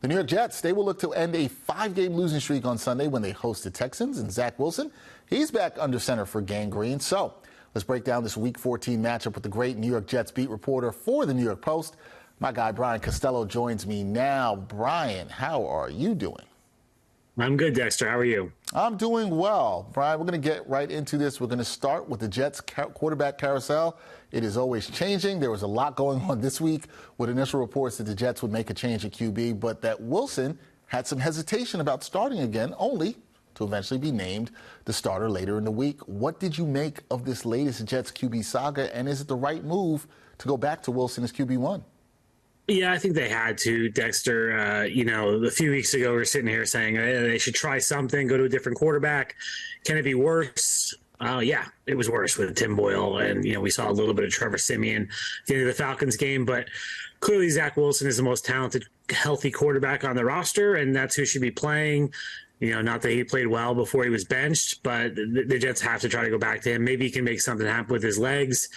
The New York Jets, they will look to end a 5-game losing streak on Sunday when they host the Texans. And Zach Wilson, he's back under center for gangrene. So let's break down this Week 14 matchup with the great New York Jets beat reporter for the New York Post. My guy, Brian Costello, joins me now. Brian, how are you doing? I'm good, Dexter. How are you? I'm doing well. Brian, we're going to get right into this. We're going to start with the Jets quarterback carousel. It is always changing. There was a lot going on this week with initial reports that the Jets would make a change at QB, but that Wilson had some hesitation about starting again, only to eventually be named the starter later in the week. What did you make of this latest Jets QB saga, and is it the right move to go back to Wilson as QB1? Yeah, I think they had to, Dexter. A few weeks ago, we were sitting here saying they should try something, go to a different quarterback. Can it be worse? Yeah, it was worse with Tim Boyle. And, we saw a little bit of Trevor Siemian at the end of the Falcons game. But clearly, Zach Wilson is the most talented, healthy quarterback on the roster, and that's who should be playing. Not that he played well before he was benched, but the Jets have to try to go back to him. Maybe he can make something happen with his legs.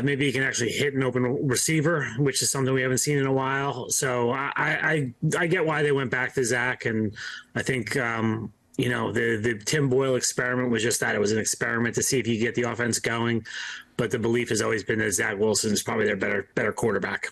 Maybe he can actually hit an open receiver, which is something we haven't seen in a while. So I get why they went back to Zach, and I think the Tim Boyle experiment was just that. It was an experiment to see if you get the offense going, but the belief has always been that Zach Wilson is probably their better quarterback.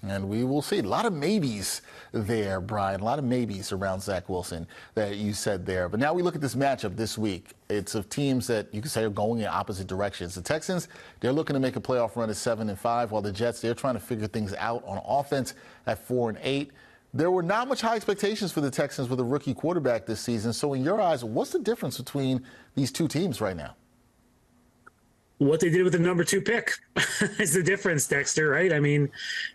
And we will see. A lot of maybes there, Brian. A lot of maybes around Zach Wilson that you said there. But now we look at this matchup this week. It's of teams that you could say are going in opposite directions. The Texans, they're looking to make a playoff run at 7-5, while the Jets, they're trying to figure things out on offense at 4-8. There were not much high expectations for the Texans with a rookie quarterback this season. So in your eyes, what's the difference between these two teams right now? What they did with the number 2 pick is the difference, Dexter, right? I mean,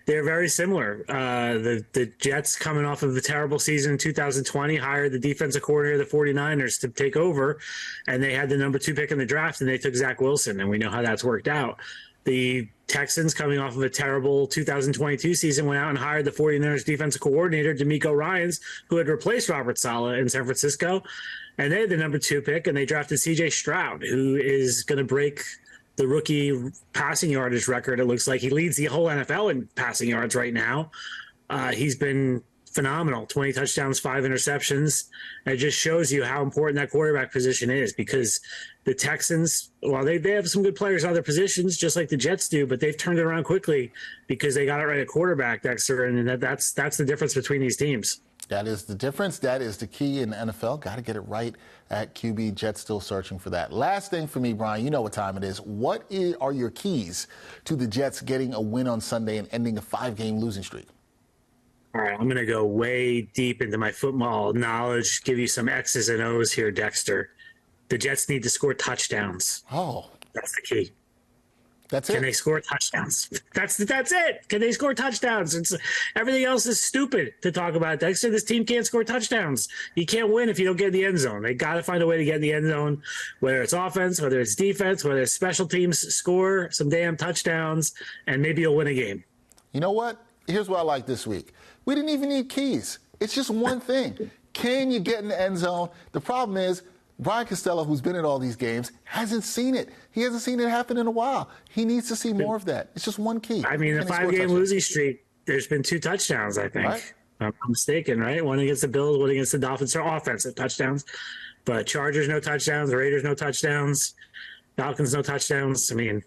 they're very similar. The Jets, coming off of a terrible season in 2020, hired the defensive coordinator of the 49ers to take over, and they had the number 2 pick in the draft, and they took Zach Wilson, and we know how that's worked out. The Texans, coming off of a terrible 2022 season, went out and hired the 49ers defensive coordinator, DeMeco Ryans, who had replaced Robert Saleh in San Francisco, and they had the number 2 pick, and they drafted C.J. Stroud, who is going to break the rookie passing yardage record. It looks like he leads the whole NFL in passing yards right now. He's been phenomenal. 20 touchdowns, 5 interceptions. And it just shows you how important that quarterback position is, because the Texans, well, they have some good players on other positions, just like the Jets do, but they've turned it around quickly because they got it right at quarterback, Dexter, and that's the difference between these teams. That is the difference. That is the key in the NFL. Got to get it right at QB. Jets still searching for that. Last thing for me, Brian, you know what time it is. What are your keys to the Jets getting a win on Sunday and ending a 5-game losing streak? All right, I'm going to go way deep into my football knowledge, give you some X's and O's here, Dexter. The Jets need to score touchdowns. Oh. That's the key. That's it. Can they score touchdowns? That's it. Can they score touchdowns? Everything else is stupid to talk about, Dexter. This team can't score touchdowns. You can't win if you don't get in the end zone. They got to find a way to get in the end zone, whether it's offense, whether it's defense, whether it's special teams. Score some damn touchdowns, and maybe you'll win a game. You know what? Here's what I like this week. We didn't even need keys. It's just one thing. Can you get in the end zone? The problem is, Brian Costello, who's been at all these games, hasn't seen it. He hasn't seen it happen in a while. He needs to see more of that. It's just one key. I mean, the 5-game losing streak, there's been 2 touchdowns, I think. Right? I'm mistaken, right? One against the Bills, one against the Dolphins. They're offensive touchdowns. But Chargers, no touchdowns. Raiders, no touchdowns. Falcons, no touchdowns. I mean,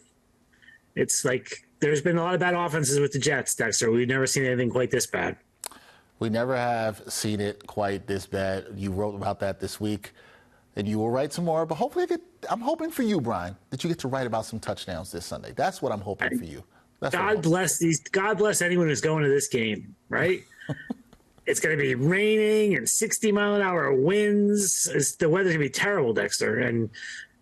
it's like there's been a lot of bad offenses with the Jets, Dexter. We've never seen anything quite this bad. We never have seen it quite this bad. You wrote about that this week. And you will write some more, but hopefully I'm hoping for you, Brian, that you get to write about some touchdowns this Sunday. That's what I'm hoping for you. God bless anyone who's going to this game, right? It's going to be raining and 60-mile-an-hour winds. The weather's going to be terrible, Dexter. And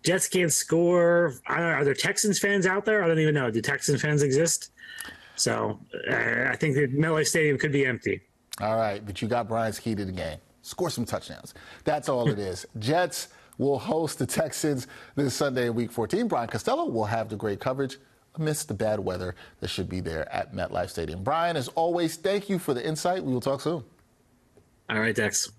Jets can't score. Are there Texans fans out there? I don't even know. Do Texans fans exist? So I think that MetLife Stadium could be empty. All right, but you got Brian's key to the game. Score some touchdowns. That's all it is. Jets will host the Texans this Sunday in Week 14. Brian Costello will have the great coverage amidst the bad weather that should be there at MetLife Stadium. Brian, as always, thank you for the insight. We will talk soon. All right, Dex.